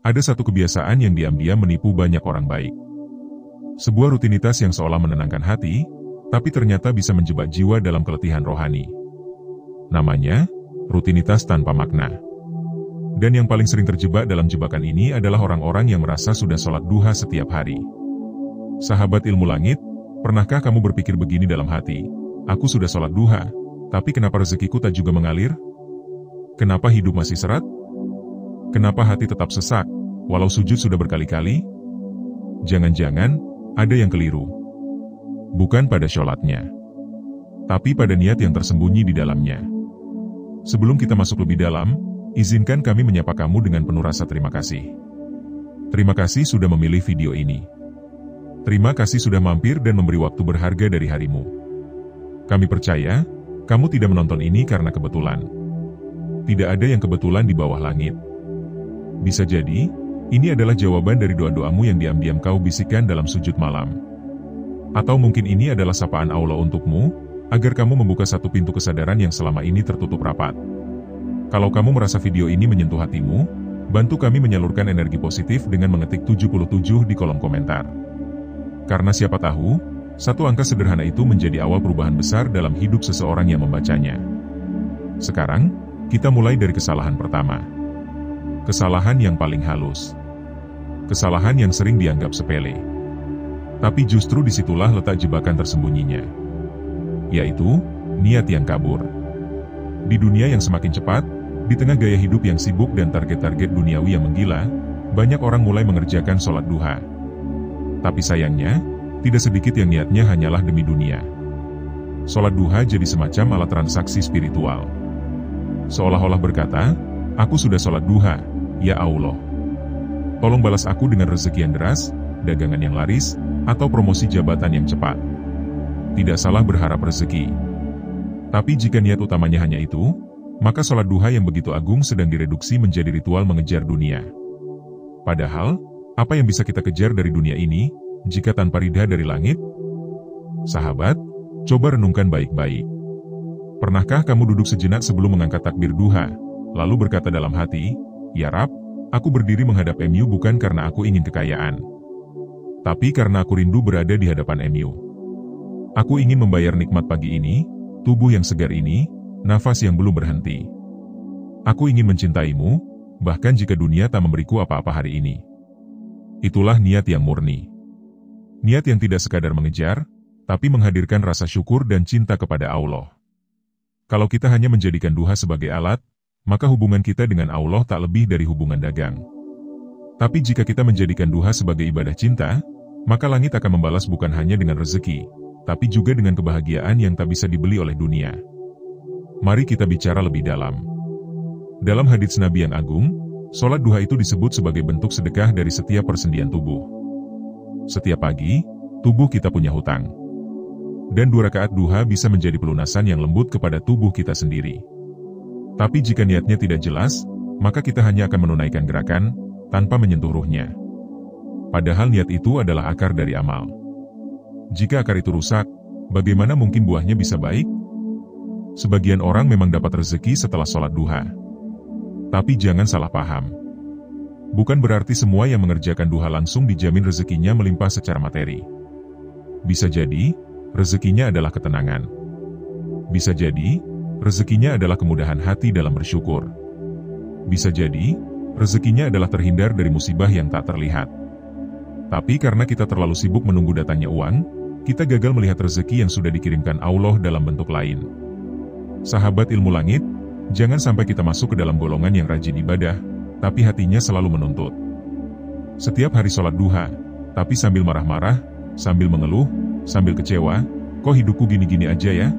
Ada satu kebiasaan yang diam-diam menipu banyak orang baik. Sebuah rutinitas yang seolah menenangkan hati, tapi ternyata bisa menjebak jiwa dalam keletihan rohani. Namanya, rutinitas tanpa makna. Dan yang paling sering terjebak dalam jebakan ini adalah orang-orang yang merasa sudah sholat duha setiap hari. Sahabat ilmu langit, pernahkah kamu berpikir begini dalam hati? Aku sudah sholat duha, tapi kenapa rezekiku tak juga mengalir? Kenapa hidup masih seret? Kenapa hati tetap sesak, walau sujud sudah berkali-kali? Jangan-jangan, ada yang keliru. Bukan pada sholatnya, tapi pada niat yang tersembunyi di dalamnya. Sebelum kita masuk lebih dalam, izinkan kami menyapa kamu dengan penuh rasa terima kasih. Terima kasih sudah memilih video ini. Terima kasih sudah mampir dan memberi waktu berharga dari harimu. Kami percaya, kamu tidak menonton ini karena kebetulan. Tidak ada yang kebetulan di bawah langit. Bisa jadi, ini adalah jawaban dari doa-doamu yang diam-diam kau bisikkan dalam sujud malam. Atau mungkin ini adalah sapaan Allah untukmu, agar kamu membuka satu pintu kesadaran yang selama ini tertutup rapat. Kalau kamu merasa video ini menyentuh hatimu, bantu kami menyalurkan energi positif dengan mengetik 77 di kolom komentar. Karena siapa tahu, satu angka sederhana itu menjadi awal perubahan besar dalam hidup seseorang yang membacanya. Sekarang, kita mulai dari kesalahan pertama. Kesalahan yang paling halus. Kesalahan yang sering dianggap sepele. Tapi justru disitulah letak jebakan tersembunyinya. Yaitu, niat yang kabur. Di dunia yang semakin cepat, di tengah gaya hidup yang sibuk dan target-target duniawi yang menggila, banyak orang mulai mengerjakan sholat duha. Tapi sayangnya, tidak sedikit yang niatnya hanyalah demi dunia. Sholat duha jadi semacam alat transaksi spiritual. Seolah-olah berkata, aku sudah sholat duha, ya Allah. Tolong balas aku dengan rezeki yang deras, dagangan yang laris, atau promosi jabatan yang cepat. Tidak salah berharap rezeki. Tapi jika niat utamanya hanya itu, maka sholat duha yang begitu agung sedang direduksi menjadi ritual mengejar dunia. Padahal, apa yang bisa kita kejar dari dunia ini, jika tanpa ridha dari langit? Sahabat, coba renungkan baik-baik. Pernahkah kamu duduk sejenak sebelum mengangkat takbir duha, lalu berkata dalam hati, ya Rab, aku berdiri menghadap MU bukan karena aku ingin kekayaan, tapi karena aku rindu berada di hadapan MU. Aku ingin membayar nikmat pagi ini, tubuh yang segar ini, nafas yang belum berhenti. Aku ingin mencintaimu, bahkan jika dunia tak memberiku apa-apa hari ini. Itulah niat yang murni. Niat yang tidak sekadar mengejar, tapi menghadirkan rasa syukur dan cinta kepada Allah. Kalau kita hanya menjadikan duha sebagai alat, maka hubungan kita dengan Allah tak lebih dari hubungan dagang. Tapi jika kita menjadikan duha sebagai ibadah cinta, maka langit akan membalas bukan hanya dengan rezeki, tapi juga dengan kebahagiaan yang tak bisa dibeli oleh dunia. Mari kita bicara lebih dalam. Dalam hadits Nabi yang agung, sholat duha itu disebut sebagai bentuk sedekah dari setiap persendian tubuh. Setiap pagi, tubuh kita punya hutang. Dan 2 rakaat duha bisa menjadi pelunasan yang lembut kepada tubuh kita sendiri. Tapi jika niatnya tidak jelas, maka kita hanya akan menunaikan gerakan, tanpa menyentuh ruhnya. Padahal niat itu adalah akar dari amal. Jika akar itu rusak, bagaimana mungkin buahnya bisa baik? Sebagian orang memang dapat rezeki setelah sholat duha. Tapi jangan salah paham. Bukan berarti semua yang mengerjakan duha langsung dijamin rezekinya melimpah secara materi. Bisa jadi, rezekinya adalah ketenangan. Bisa jadi, rezekinya adalah kemudahan hati dalam bersyukur. Bisa jadi, rezekinya adalah terhindar dari musibah yang tak terlihat. Tapi karena kita terlalu sibuk menunggu datangnya uang, kita gagal melihat rezeki yang sudah dikirimkan Allah dalam bentuk lain. Sahabat ilmu langit, jangan sampai kita masuk ke dalam golongan yang rajin ibadah, tapi hatinya selalu menuntut. Setiap hari sholat duha, tapi sambil marah-marah, sambil mengeluh, sambil kecewa, kok hidupku gini-gini aja ya?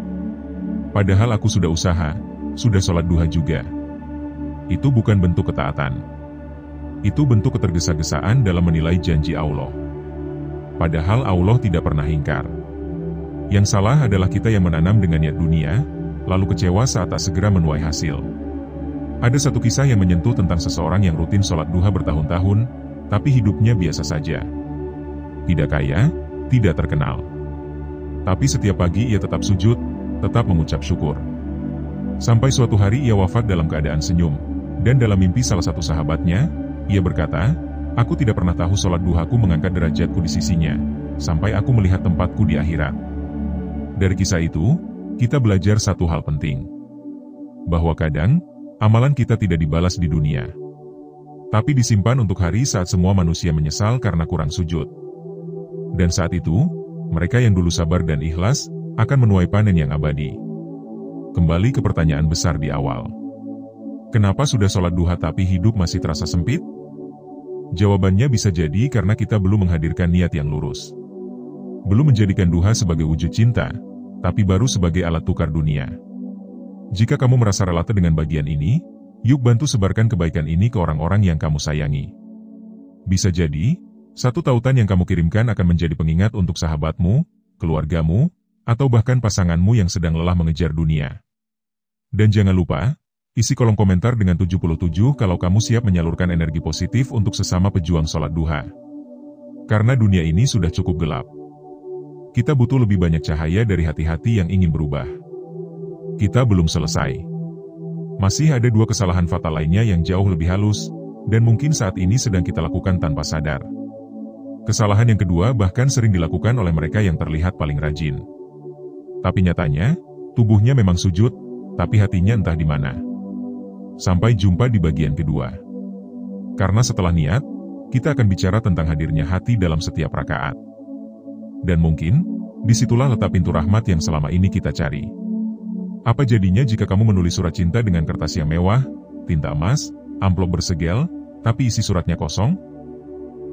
Padahal aku sudah usaha, sudah sholat duha juga. Itu bukan bentuk ketaatan. Itu bentuk ketergesa-gesaan dalam menilai janji Allah. Padahal Allah tidak pernah ingkar. Yang salah adalah kita yang menanam dengan niat dunia, lalu kecewa saat tak segera menuai hasil. Ada satu kisah yang menyentuh tentang seseorang yang rutin sholat duha bertahun-tahun, tapi hidupnya biasa saja. Tidak kaya, tidak terkenal. Tapi setiap pagi ia tetap sujud, tetap mengucap syukur. Sampai suatu hari ia wafat dalam keadaan senyum, dan dalam mimpi salah satu sahabatnya, Ia berkata, "Aku tidak pernah tahu sholat duhaku mengangkat derajatku di sisinya, sampai aku melihat tempatku di akhirat." Dari kisah itu, kita belajar satu hal penting. Bahwa kadang, amalan kita tidak dibalas di dunia, tapi disimpan untuk hari saat semua manusia menyesal karena kurang sujud. Dan saat itu, mereka yang dulu sabar dan ikhlas, akan menuai panen yang abadi. Kembali ke pertanyaan besar di awal. Kenapa sudah sholat duha tapi hidup masih terasa sempit? Jawabannya bisa jadi karena kita belum menghadirkan niat yang lurus. Belum menjadikan duha sebagai wujud cinta, tapi baru sebagai alat tukar dunia. Jika kamu merasa relate dengan bagian ini, yuk bantu sebarkan kebaikan ini ke orang-orang yang kamu sayangi. Bisa jadi, satu tautan yang kamu kirimkan akan menjadi pengingat untuk sahabatmu, keluargamu, atau bahkan pasanganmu yang sedang lelah mengejar dunia. Dan jangan lupa, isi kolom komentar dengan 77 kalau kamu siap menyalurkan energi positif untuk sesama pejuang sholat duha. Karena dunia ini sudah cukup gelap. Kita butuh lebih banyak cahaya dari hati-hati yang ingin berubah. Kita belum selesai. Masih ada 2 kesalahan fatal lainnya yang jauh lebih halus, dan mungkin saat ini sedang kita lakukan tanpa sadar. Kesalahan yang kedua bahkan sering dilakukan oleh mereka yang terlihat paling rajin. Tapi nyatanya, tubuhnya memang sujud, tapi hatinya entah di mana. Sampai jumpa di bagian kedua. Karena setelah niat, kita akan bicara tentang hadirnya hati dalam setiap rakaat. Dan mungkin, disitulah letak pintu rahmat yang selama ini kita cari. Apa jadinya jika kamu menulis surat cinta dengan kertas yang mewah, tinta emas, amplop bersegel, tapi isi suratnya kosong?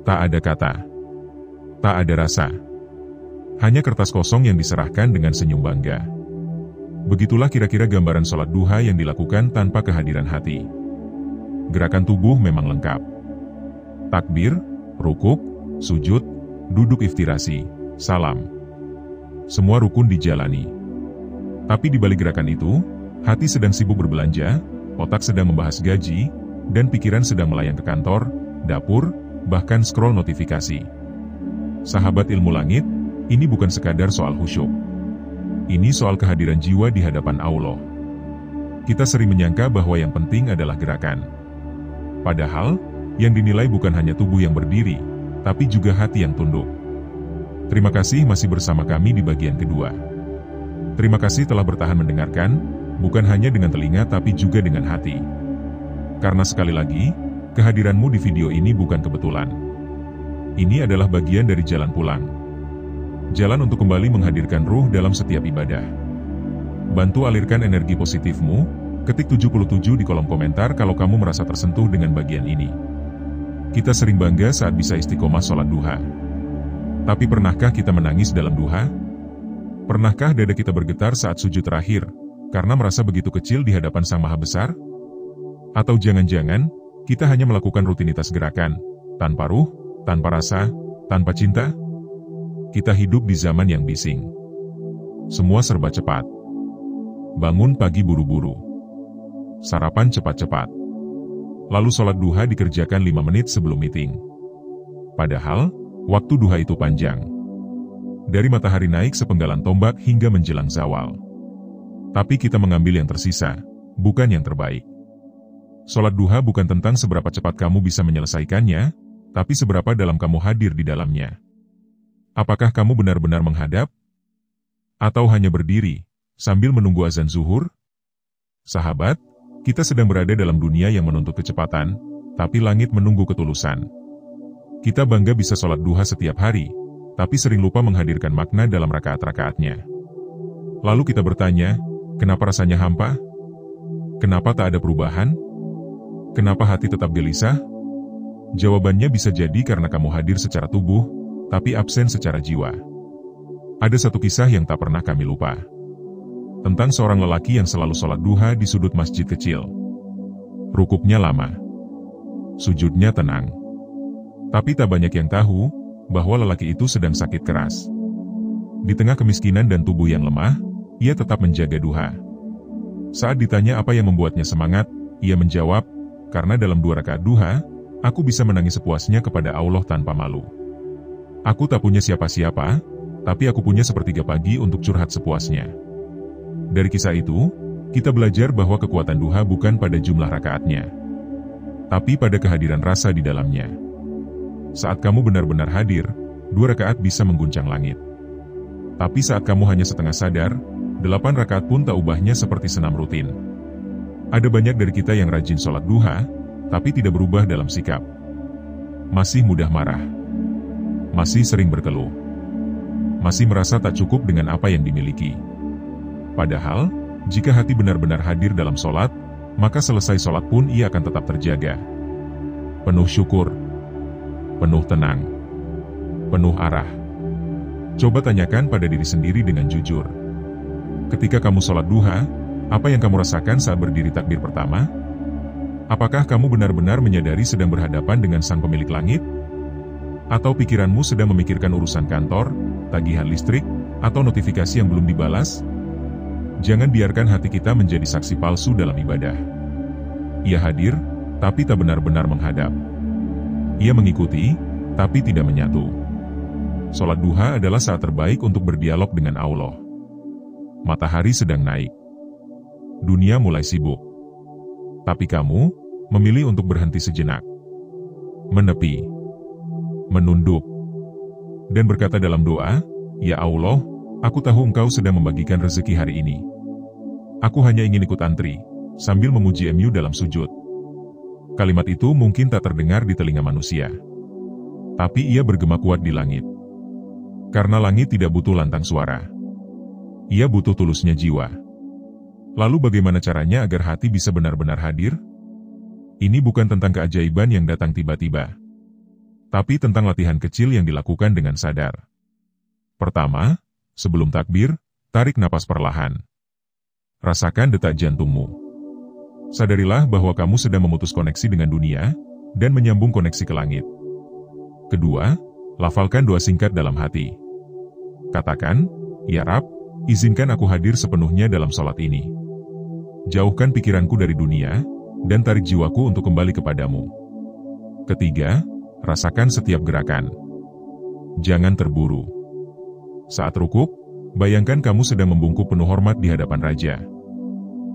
Tak ada kata. Tak ada rasa. Hanya kertas kosong yang diserahkan dengan senyum bangga. Begitulah kira-kira gambaran sholat duha yang dilakukan tanpa kehadiran hati. Gerakan tubuh memang lengkap. Takbir, rukuk, sujud, duduk iftirasi, salam. Semua rukun dijalani. Tapi di balik gerakan itu, hati sedang sibuk berbelanja, otak sedang membahas gaji, dan pikiran sedang melayang ke kantor, dapur, bahkan scroll notifikasi. Sahabat ilmu langit, ini bukan sekadar soal khusyuk. Ini soal kehadiran jiwa di hadapan Allah. Kita sering menyangka bahwa yang penting adalah gerakan. Padahal, yang dinilai bukan hanya tubuh yang berdiri, tapi juga hati yang tunduk. Terima kasih masih bersama kami di bagian kedua. Terima kasih telah bertahan mendengarkan, bukan hanya dengan telinga tapi juga dengan hati. Karena sekali lagi, kehadiranmu di video ini bukan kebetulan. Ini adalah bagian dari jalan pulang. Jalan untuk kembali menghadirkan ruh dalam setiap ibadah. Bantu alirkan energi positifmu, ketik 77 di kolom komentar kalau kamu merasa tersentuh dengan bagian ini. Kita sering bangga saat bisa istiqomah sholat duha. Tapi pernahkah kita menangis dalam duha? Pernahkah dada kita bergetar saat sujud terakhir, karena merasa begitu kecil di hadapan Sang Maha Besar? Atau jangan-jangan, kita hanya melakukan rutinitas gerakan, tanpa ruh, tanpa rasa, tanpa cinta? Kita hidup di zaman yang bising. Semua serba cepat. Bangun pagi buru-buru. Sarapan cepat-cepat. Lalu sholat duha dikerjakan 5 menit sebelum meeting. Padahal, waktu duha itu panjang. Dari matahari naik sepenggalan tombak hingga menjelang zawal. Tapi kita mengambil yang tersisa, bukan yang terbaik. Sholat duha bukan tentang seberapa cepat kamu bisa menyelesaikannya, tapi seberapa dalam kamu hadir di dalamnya. Apakah kamu benar-benar menghadap? Atau hanya berdiri, sambil menunggu azan zuhur? Sahabat, kita sedang berada dalam dunia yang menuntut kecepatan, tapi langit menunggu ketulusan. Kita bangga bisa sholat duha setiap hari, tapi sering lupa menghadirkan makna dalam rakaat-rakaatnya. Lalu kita bertanya, kenapa rasanya hampa? Kenapa tak ada perubahan? Kenapa hati tetap gelisah? Jawabannya bisa jadi karena kamu hadir secara tubuh, tapi absen secara jiwa. Ada satu kisah yang tak pernah kami lupa. Tentang seorang lelaki yang selalu sholat duha di sudut masjid kecil. Rukuknya lama. Sujudnya tenang. Tapi tak banyak yang tahu, bahwa lelaki itu sedang sakit keras. Di tengah kemiskinan dan tubuh yang lemah, ia tetap menjaga duha. Saat ditanya apa yang membuatnya semangat, ia menjawab, karena dalam 2 rakaat duha, aku bisa menangis sepuasnya kepada Allah tanpa malu. Aku tak punya siapa-siapa, tapi aku punya sepertiga pagi untuk curhat sepuasnya. Dari kisah itu, kita belajar bahwa kekuatan duha bukan pada jumlah rakaatnya, tapi pada kehadiran rasa di dalamnya. Saat kamu benar-benar hadir, 2 rakaat bisa mengguncang langit. Tapi saat kamu hanya setengah sadar, 8 rakaat pun tak ubahnya seperti senam rutin. Ada banyak dari kita yang rajin sholat duha, tapi tidak berubah dalam sikap. Masih mudah marah. Masih sering berkeluh. Masih merasa tak cukup dengan apa yang dimiliki. Padahal, jika hati benar-benar hadir dalam sholat, maka selesai sholat pun ia akan tetap terjaga. Penuh syukur. Penuh tenang. Penuh arah. Coba tanyakan pada diri sendiri dengan jujur. Ketika kamu sholat duha, apa yang kamu rasakan saat berdiri takbir pertama? Apakah kamu benar-benar menyadari sedang berhadapan dengan sang pemilik langit? Atau pikiranmu sedang memikirkan urusan kantor, tagihan listrik, atau notifikasi yang belum dibalas? Jangan biarkan hati kita menjadi saksi palsu dalam ibadah. Ia hadir, tapi tak benar-benar menghadap. Ia mengikuti, tapi tidak menyatu. Sholat duha adalah saat terbaik untuk berdialog dengan Allah. Matahari sedang naik. Dunia mulai sibuk. Tapi kamu memilih untuk berhenti sejenak. Menepi. Menunduk. Dan berkata dalam doa, "Ya Allah, aku tahu Engkau sedang membagikan rezeki hari ini. Aku hanya ingin ikut antri," sambil memuji MU dalam sujud. Kalimat itu mungkin tak terdengar di telinga manusia. Tapi ia bergema kuat di langit. Karena langit tidak butuh lantang suara. Ia butuh tulusnya jiwa. Lalu bagaimana caranya agar hati bisa benar-benar hadir? Ini bukan tentang keajaiban yang datang tiba-tiba. Tapi tentang latihan kecil yang dilakukan dengan sadar. Pertama, sebelum takbir, tarik napas perlahan. Rasakan detak jantungmu. Sadarilah bahwa kamu sedang memutus koneksi dengan dunia, dan menyambung koneksi ke langit. Kedua, lafalkan doa singkat dalam hati. Katakan, "Ya Rab, izinkan aku hadir sepenuhnya dalam sholat ini. Jauhkan pikiranku dari dunia, dan tarik jiwaku untuk kembali kepadamu." Ketiga, rasakan setiap gerakan. Jangan terburu. Saat rukuk, bayangkan kamu sedang membungkuk penuh hormat di hadapan raja.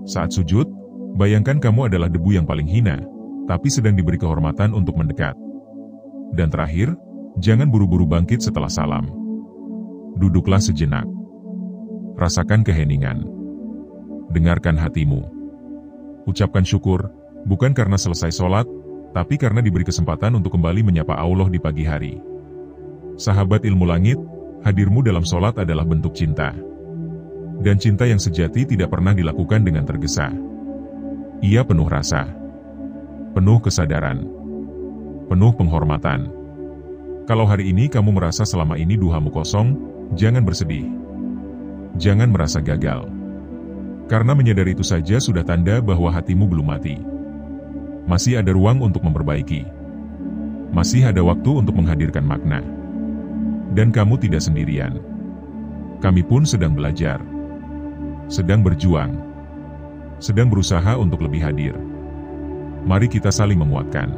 Saat sujud, bayangkan kamu adalah debu yang paling hina, tapi sedang diberi kehormatan untuk mendekat. Dan terakhir, jangan buru-buru bangkit setelah salam. Duduklah sejenak. Rasakan keheningan. Dengarkan hatimu. Ucapkan syukur, bukan karena selesai sholat, tapi karena diberi kesempatan untuk kembali menyapa Allah di pagi hari. Sahabat ilmu langit, hadirmu dalam sholat adalah bentuk cinta. Dan cinta yang sejati tidak pernah dilakukan dengan tergesa. Ia penuh rasa. Penuh kesadaran. Penuh penghormatan. Kalau hari ini kamu merasa selama ini duhamu kosong, jangan bersedih. Jangan merasa gagal. Karena menyadari itu saja sudah tanda bahwa hatimu belum mati. Masih ada ruang untuk memperbaiki. Masih ada waktu untuk menghadirkan makna. Dan kamu tidak sendirian. Kami pun sedang belajar. Sedang berjuang. Sedang berusaha untuk lebih hadir. Mari kita saling menguatkan.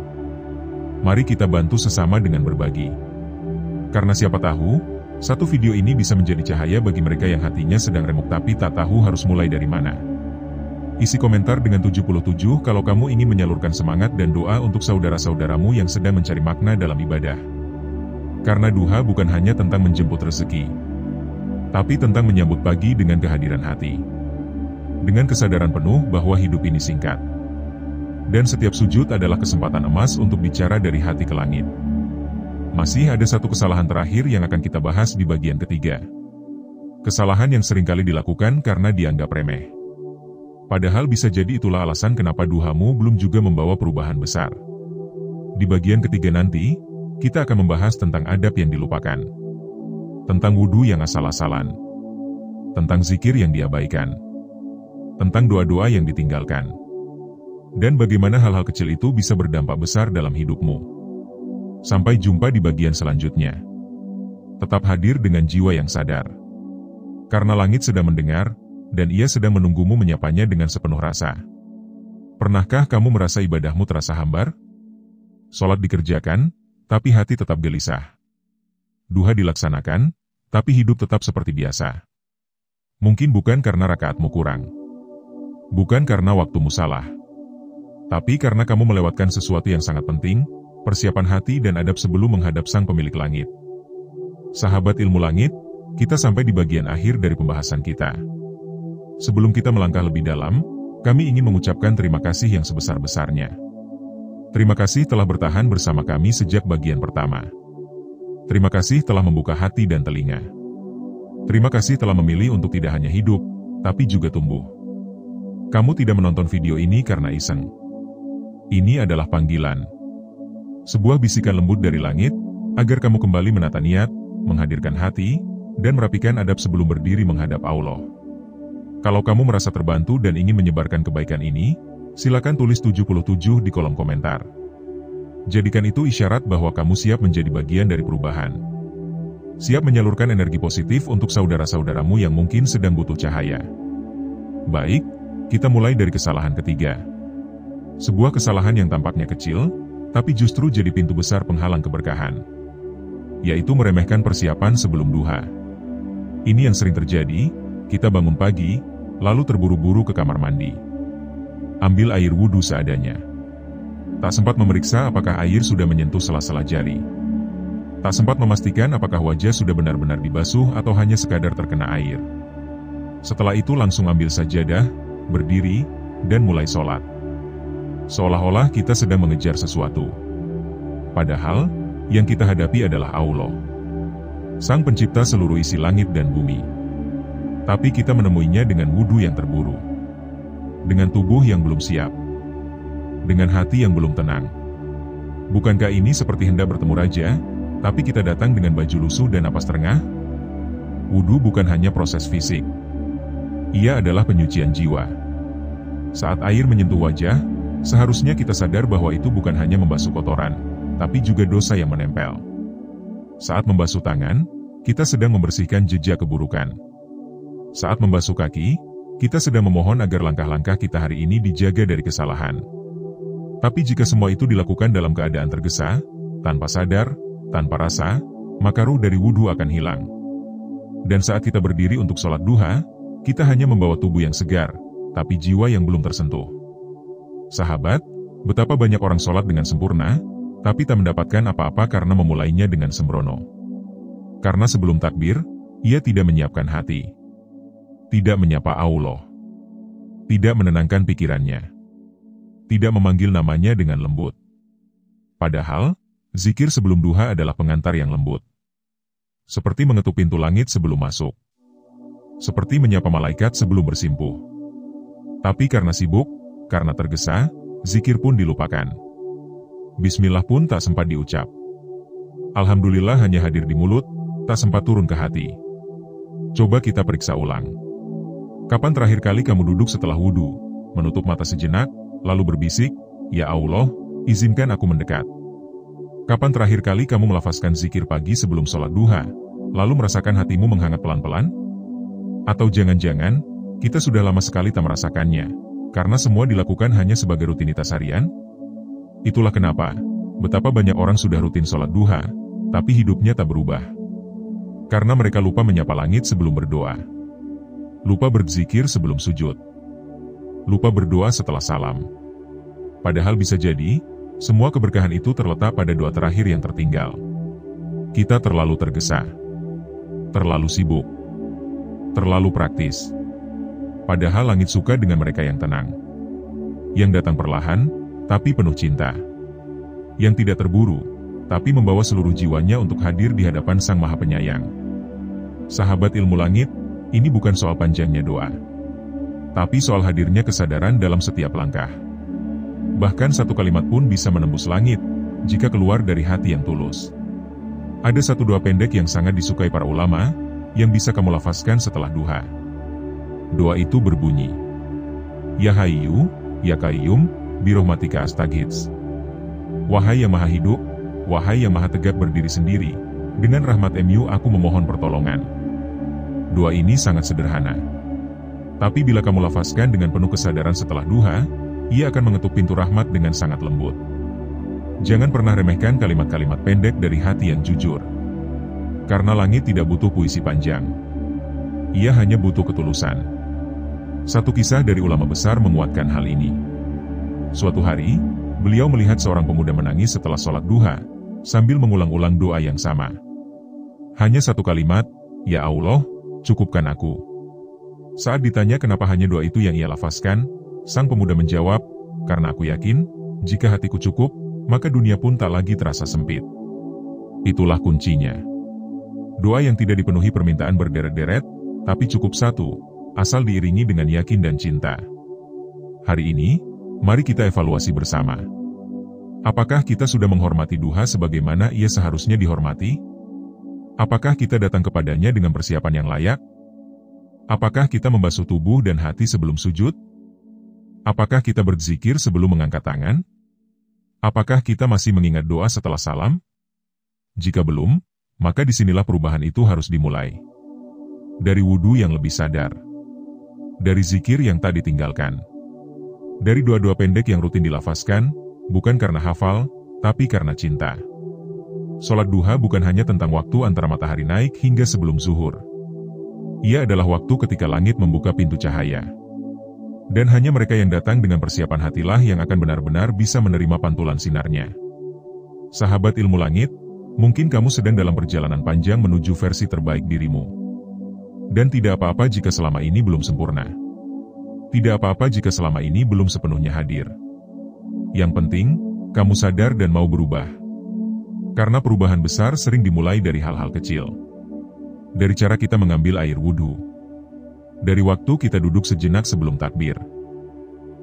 Mari kita bantu sesama dengan berbagi. Karena siapa tahu, satu video ini bisa menjadi cahaya bagi mereka yang hatinya sedang remuk tapi tak tahu harus mulai dari mana. Isi komentar dengan 77 kalau kamu ingin menyalurkan semangat dan doa untuk saudara-saudaramu yang sedang mencari makna dalam ibadah. Karena duha bukan hanya tentang menjemput rezeki, tapi tentang menyambut pagi dengan kehadiran hati. Dengan kesadaran penuh bahwa hidup ini singkat. Dan setiap sujud adalah kesempatan emas untuk bicara dari hati ke langit. Masih ada satu kesalahan terakhir yang akan kita bahas di bagian ketiga. Kesalahan yang seringkali dilakukan karena dianggap remeh. Padahal bisa jadi itulah alasan kenapa duhamu belum juga membawa perubahan besar. Di bagian ketiga nanti, kita akan membahas tentang adab yang dilupakan. Tentang wudhu yang asal-asalan. Tentang zikir yang diabaikan. Tentang doa-doa yang ditinggalkan. Dan bagaimana hal-hal kecil itu bisa berdampak besar dalam hidupmu. Sampai jumpa di bagian selanjutnya. Tetap hadir dengan jiwa yang sadar. Karena langit sedang mendengar, dan ia sedang menunggumu menyapanya dengan sepenuh rasa. Pernahkah kamu merasa ibadahmu terasa hambar? Sholat dikerjakan, tapi hati tetap gelisah. Duha dilaksanakan, tapi hidup tetap seperti biasa. Mungkin bukan karena rakaatmu kurang. Bukan karena waktumu salah. Tapi karena kamu melewatkan sesuatu yang sangat penting, persiapan hati dan adab sebelum menghadap sang pemilik langit. Sahabat ilmu langit, kita sampai di bagian akhir dari pembahasan kita. Sebelum kita melangkah lebih dalam, kami ingin mengucapkan terima kasih yang sebesar-besarnya. Terima kasih telah bertahan bersama kami sejak bagian pertama. Terima kasih telah membuka hati dan telinga. Terima kasih telah memilih untuk tidak hanya hidup, tapi juga tumbuh. Kamu tidak menonton video ini karena iseng. Ini adalah panggilan. Sebuah bisikan lembut dari langit, agar kamu kembali menata niat, menghadirkan hati, dan merapikan adab sebelum berdiri menghadap Allah. Kalau kamu merasa terbantu dan ingin menyebarkan kebaikan ini, silakan tulis 77 di kolom komentar. Jadikan itu isyarat bahwa kamu siap menjadi bagian dari perubahan. Siap menyalurkan energi positif untuk saudara-saudaramu yang mungkin sedang butuh cahaya. Baik, kita mulai dari kesalahan ketiga. Sebuah kesalahan yang tampaknya kecil, tapi justru jadi pintu besar penghalang keberkahan. Yaitu meremehkan persiapan sebelum duha. Ini yang sering terjadi, kita bangun pagi, lalu terburu-buru ke kamar mandi. Ambil air wudhu seadanya. Tak sempat memeriksa apakah air sudah menyentuh sela-sela jari. Tak sempat memastikan apakah wajah sudah benar-benar dibasuh atau hanya sekadar terkena air. Setelah itu langsung ambil sajadah, berdiri, dan mulai sholat. Seolah-olah kita sedang mengejar sesuatu. Padahal, yang kita hadapi adalah Allah. Sang pencipta seluruh isi langit dan bumi. Tapi kita menemuinya dengan wudhu yang terburu. Dengan tubuh yang belum siap. Dengan hati yang belum tenang. Bukankah ini seperti hendak bertemu raja, tapi kita datang dengan baju lusuh dan napas terengah? Wudhu bukan hanya proses fisik. Ia adalah penyucian jiwa. Saat air menyentuh wajah, seharusnya kita sadar bahwa itu bukan hanya membasuh kotoran, tapi juga dosa yang menempel. Saat membasuh tangan, kita sedang membersihkan jejak keburukan. Saat membasuh kaki, kita sedang memohon agar langkah-langkah kita hari ini dijaga dari kesalahan. Tapi jika semua itu dilakukan dalam keadaan tergesa, tanpa sadar, tanpa rasa, maka ruh dari wudhu akan hilang. Dan saat kita berdiri untuk sholat duha, kita hanya membawa tubuh yang segar, tapi jiwa yang belum tersentuh. Sahabat, betapa banyak orang sholat dengan sempurna, tapi tak mendapatkan apa-apa karena memulainya dengan sembrono. Karena sebelum takbir, ia tidak menyiapkan hati. Tidak menyapa Allah. Tidak menenangkan pikirannya. Tidak memanggil namanya dengan lembut. Padahal, zikir sebelum duha adalah pengantar yang lembut. Seperti mengetuk pintu langit sebelum masuk. Seperti menyapa malaikat sebelum bersimpuh. Tapi karena sibuk, karena tergesa, zikir pun dilupakan. Bismillah pun tak sempat diucap. Alhamdulillah hanya hadir di mulut, tak sempat turun ke hati. Coba kita periksa ulang. Kapan terakhir kali kamu duduk setelah wudhu, menutup mata sejenak, lalu berbisik, "Ya Allah, izinkan aku mendekat." Kapan terakhir kali kamu melafazkan zikir pagi sebelum sholat duha, lalu merasakan hatimu menghangat pelan-pelan? Atau jangan-jangan, kita sudah lama sekali tak merasakannya, karena semua dilakukan hanya sebagai rutinitas harian? Itulah kenapa, betapa banyak orang sudah rutin sholat duha, tapi hidupnya tak berubah. Karena mereka lupa menyapa langit sebelum berdoa. Lupa berzikir sebelum sujud. Lupa berdoa setelah salam. Padahal bisa jadi, semua keberkahan itu terletak pada doa terakhir yang tertinggal. Kita terlalu tergesa. Terlalu sibuk. Terlalu praktis. Padahal langit suka dengan mereka yang tenang. Yang datang perlahan, tapi penuh cinta. Yang tidak terburu, tapi membawa seluruh jiwanya untuk hadir di hadapan Sang Maha Penyayang. Sahabat ilmu langit, ini bukan soal panjangnya doa. Tapi soal hadirnya kesadaran dalam setiap langkah. Bahkan satu kalimat pun bisa menembus langit, jika keluar dari hati yang tulus. Ada satu doa pendek yang sangat disukai para ulama, yang bisa kamu lafazkan setelah duha. Doa itu berbunyi, Ya Hayyu, Ya Qayyum, Birahmatika Astaghits. Wahai yang maha hidup, wahai yang maha tegak berdiri sendiri, dengan rahmat-Mu aku memohon pertolongan. Doa ini sangat sederhana. Tapi bila kamu lafazkan dengan penuh kesadaran setelah duha, ia akan mengetuk pintu rahmat dengan sangat lembut. Jangan pernah remehkan kalimat-kalimat pendek dari hati yang jujur. Karena langit tidak butuh puisi panjang. Ia hanya butuh ketulusan. Satu kisah dari ulama besar menguatkan hal ini. Suatu hari, beliau melihat seorang pemuda menangis setelah sholat duha, sambil mengulang-ulang doa yang sama. Hanya satu kalimat, "Ya Allah, cukupkan aku." Saat ditanya kenapa hanya doa itu yang ia lafazkan, sang pemuda menjawab, "Karena aku yakin, jika hatiku cukup, maka dunia pun tak lagi terasa sempit." Itulah kuncinya. Doa yang tidak dipenuhi permintaan berderet-deret, tapi cukup satu, asal diiringi dengan yakin dan cinta. Hari ini, mari kita evaluasi bersama. Apakah kita sudah menghormati duha sebagaimana ia seharusnya dihormati? Apakah kita datang kepadanya dengan persiapan yang layak? Apakah kita membasuh tubuh dan hati sebelum sujud? Apakah kita berzikir sebelum mengangkat tangan? Apakah kita masih mengingat doa setelah salam? Jika belum, maka disinilah perubahan itu harus dimulai. Dari wudhu yang lebih sadar. Dari zikir yang tak ditinggalkan. Dari doa-doa pendek yang rutin dilafazkan, bukan karena hafal, tapi karena cinta. Sholat duha bukan hanya tentang waktu antara matahari naik hingga sebelum zuhur. Ia adalah waktu ketika langit membuka pintu cahaya. Dan hanya mereka yang datang dengan persiapan hatilah yang akan benar-benar bisa menerima pantulan sinarnya. Sahabat ilmu langit, mungkin kamu sedang dalam perjalanan panjang menuju versi terbaik dirimu. Dan tidak apa-apa jika selama ini belum sempurna. Tidak apa-apa jika selama ini belum sepenuhnya hadir. Yang penting, kamu sadar dan mau berubah. Karena perubahan besar sering dimulai dari hal-hal kecil. Dari cara kita mengambil air wudhu. Dari waktu kita duduk sejenak sebelum takbir.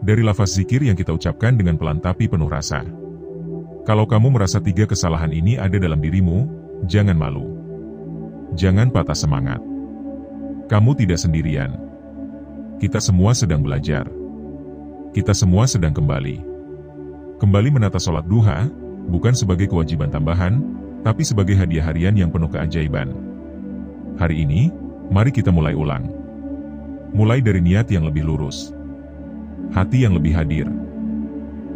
Dari lafaz zikir yang kita ucapkan dengan pelan tapi penuh rasa. Kalau kamu merasa 3 kesalahan ini ada dalam dirimu, jangan malu. Jangan patah semangat. Kamu tidak sendirian. Kita semua sedang belajar. Kita semua sedang kembali. Kembali menata sholat duha, bukan sebagai kewajiban tambahan, tapi sebagai hadiah harian yang penuh keajaiban. Hari ini, mari kita mulai ulang. Mulai dari niat yang lebih lurus. Hati yang lebih hadir.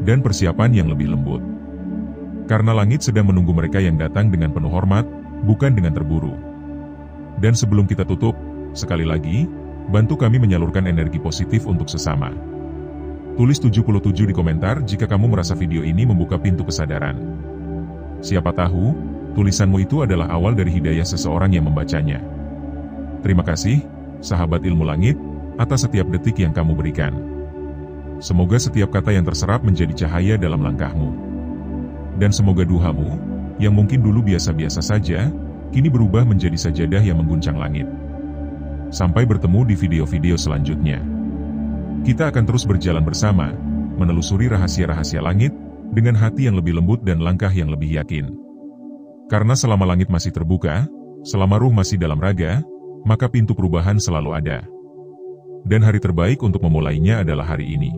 Dan persiapan yang lebih lembut. Karena langit sedang menunggu mereka yang datang dengan penuh hormat, bukan dengan terburu. Dan sebelum kita tutup, sekali lagi, bantu kami menyalurkan energi positif untuk sesama. Tulis 77 di komentar jika kamu merasa video ini membuka pintu kesadaran. Siapa tahu, tulisanmu itu adalah awal dari hidayah seseorang yang membacanya. Terima kasih, sahabat ilmu langit, atas setiap detik yang kamu berikan. Semoga setiap kata yang terserap menjadi cahaya dalam langkahmu. Dan semoga duhamu, yang mungkin dulu biasa-biasa saja, kini berubah menjadi sajadah yang mengguncang langit. Sampai bertemu di video-video selanjutnya. Kita akan terus berjalan bersama, menelusuri rahasia-rahasia langit, dengan hati yang lebih lembut dan langkah yang lebih yakin. Karena selama langit masih terbuka, selama ruh masih dalam raga, maka pintu perubahan selalu ada. Dan hari terbaik untuk memulainya adalah hari ini.